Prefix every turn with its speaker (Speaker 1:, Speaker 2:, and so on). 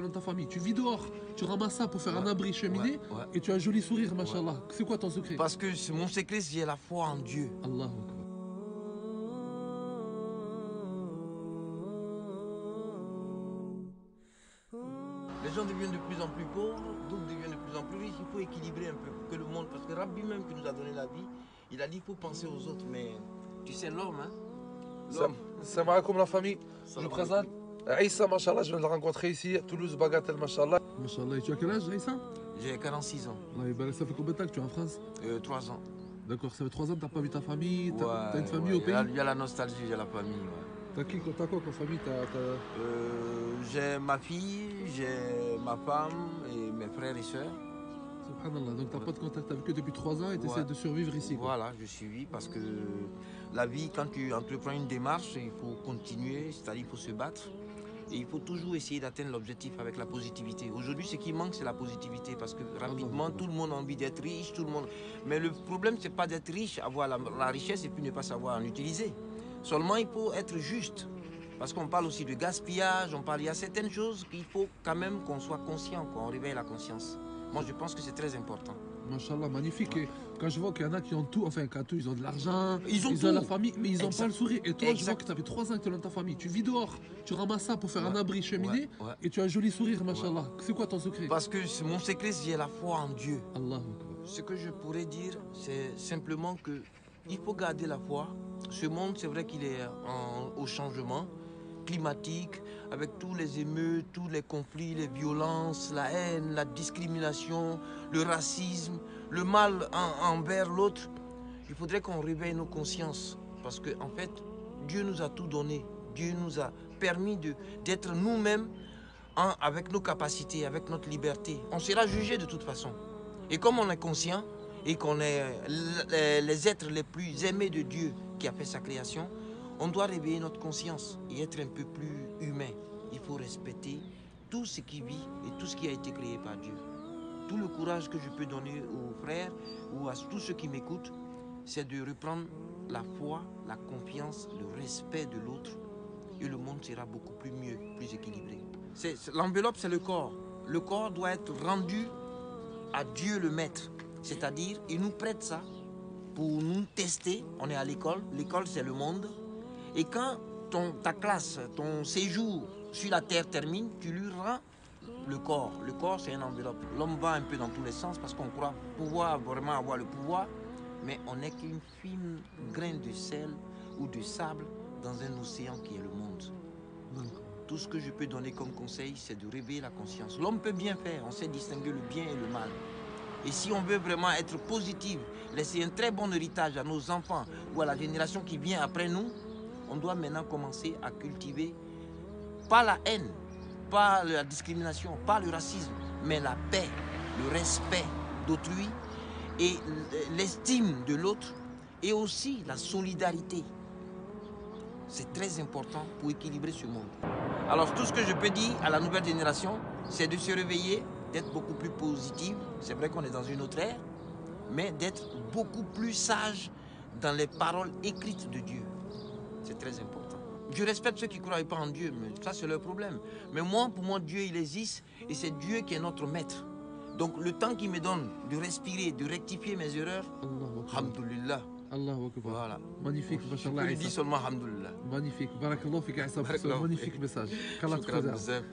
Speaker 1: dans ta famille. Tu vis dehors, tu ramasses ça pour faire un abri cheminée et tu as un joli sourire, machallah. C'est quoi ton secret?
Speaker 2: Parce que mon secret, c'est la foi en Dieu.
Speaker 1: Allahu Akbar.
Speaker 2: Les gens deviennent de plus en plus pauvres, d'autres deviennent de plus en plus riches. Il faut équilibrer un peu pour que le monde... Parce que Rabbi même qui nous a donné la vie, il a dit qu'il faut penser aux autres. Mais tu sais, l'homme, hein?
Speaker 3: Salam alaikum la famille, je vous présente Aïssa, machallah, je viens de le rencontrer ici, à Toulouse, Bagatelle, machallah.
Speaker 1: Machallah, et tu as quel âge, Aïssa?
Speaker 2: J'ai 46 ans.
Speaker 1: Ça fait combien de temps que tu es en France?
Speaker 2: 3 ans.
Speaker 1: D'accord, ça fait 3 ans que tu n'as pas vu ta famille, tu
Speaker 2: Ouais,
Speaker 1: as une famille au pays?
Speaker 2: Il y a la nostalgie, il y a la famille.
Speaker 1: T'as quoi comme famille?
Speaker 2: J'ai ma fille, j'ai ma femme et mes frères et sœurs.
Speaker 1: Subhanallah, donc tu n'as pas de contact avec eux depuis 3 ans et tu essaies de survivre ici, quoi.
Speaker 2: Voilà, je suis parce que la vie, quand tu entreprends une démarche, il faut continuer, c'est-à-dire il faut se battre. Et il faut toujours essayer d'atteindre l'objectif avec la positivité. Aujourd'hui, ce qui manque, c'est la positivité. Parce que rapidement, tout le monde a envie d'être riche, tout le monde... Mais le problème, c'est pas d'être riche, avoir la richesse et puis ne pas savoir en utiliser. Seulement, il faut être juste. Parce qu'on parle aussi de gaspillage, il y a certaines choses qu'il faut quand même qu'on soit conscient, qu'on réveille la conscience. Moi, je pense que c'est très important.
Speaker 1: Machallah, magnifique. Et quand je vois qu'il y en a qui ont tout, enfin, ils ont de l'argent,
Speaker 2: ils ont
Speaker 1: la famille, mais ils n'ont pas le sourire. Et toi, je vois que ça fait 3 ans que tu es dans ta famille. Tu vis dehors, tu ramasses ça pour faire un abri cheminée et tu as un joli sourire, machallah. C'est quoi ton secret?
Speaker 2: Parce que mon secret, c'est la foi en Dieu.
Speaker 1: Allahu Akbar.
Speaker 2: Ce que je pourrais dire, c'est simplement que il faut garder la foi. Ce monde, c'est vrai qu'il est au changement climatique, avec tous les émeutes, tous les conflits, les violences, la haine, la discrimination, le racisme, le mal envers l'autre. Il faudrait qu'on réveille nos consciences parce que en fait, Dieu nous a tout donné. Dieu nous a permis d'être nous-mêmes avec nos capacités, avec notre liberté. On sera jugé de toute façon. Et comme on est conscient et qu'on est les êtres les plus aimés de Dieu qui a fait sa création, on doit réveiller notre conscience et être un peu plus humain. Il faut respecter tout ce qui vit et tout ce qui a été créé par Dieu. Tout le courage que je peux donner aux frères ou à tous ceux qui m'écoutent, c'est de reprendre la foi, la confiance, le respect de l'autre et le monde sera beaucoup plus mieux, plus équilibré. L'enveloppe, c'est le corps. Le corps doit être rendu à Dieu le Maître. C'est-à-dire, il nous prête ça pour nous tester. On est à l'école. L'école, c'est le monde. Et quand ta classe, ton séjour sur la terre termine, tu lui rends le corps. Le corps, c'est une enveloppe. L'homme va un peu dans tous les sens parce qu'on croit pouvoir vraiment avoir le pouvoir, mais on n'est qu'une fine grain de sel ou de sable dans un océan qui est le monde. Tout ce que je peux donner comme conseil, c'est de réveiller la conscience. L'homme peut bien faire, on sait distinguer le bien et le mal. Et si on veut vraiment être positif, laisser un très bon héritage à nos enfants ou à la génération qui vient après nous, on doit maintenant commencer à cultiver, pas la haine, pas la discrimination, pas le racisme, mais la paix, le respect d'autrui et l'estime de l'autre et aussi la solidarité. C'est très important pour équilibrer ce monde. Alors tout ce que je peux dire à la nouvelle génération, c'est de se réveiller, d'être beaucoup plus positive. C'est vrai qu'on est dans une autre ère, mais d'être beaucoup plus sage dans les paroles écrites de Dieu. C'est très important. Je respecte ceux qui ne croient pas en Dieu, mais ça c'est leur problème. Mais moi, pour moi, Dieu il existe et c'est Dieu qui est notre maître. Donc le temps qu'il me donne de respirer, de rectifier mes erreurs, alhamdoulilah.
Speaker 1: Allahu Akbar.
Speaker 2: Voilà.
Speaker 1: Magnifique, machallah.
Speaker 2: Je dis seulement alhamdoulilah.
Speaker 1: Magnifique. Barakallahu fik Aïssa pour ce magnifique message. Qu'Allah te préserve.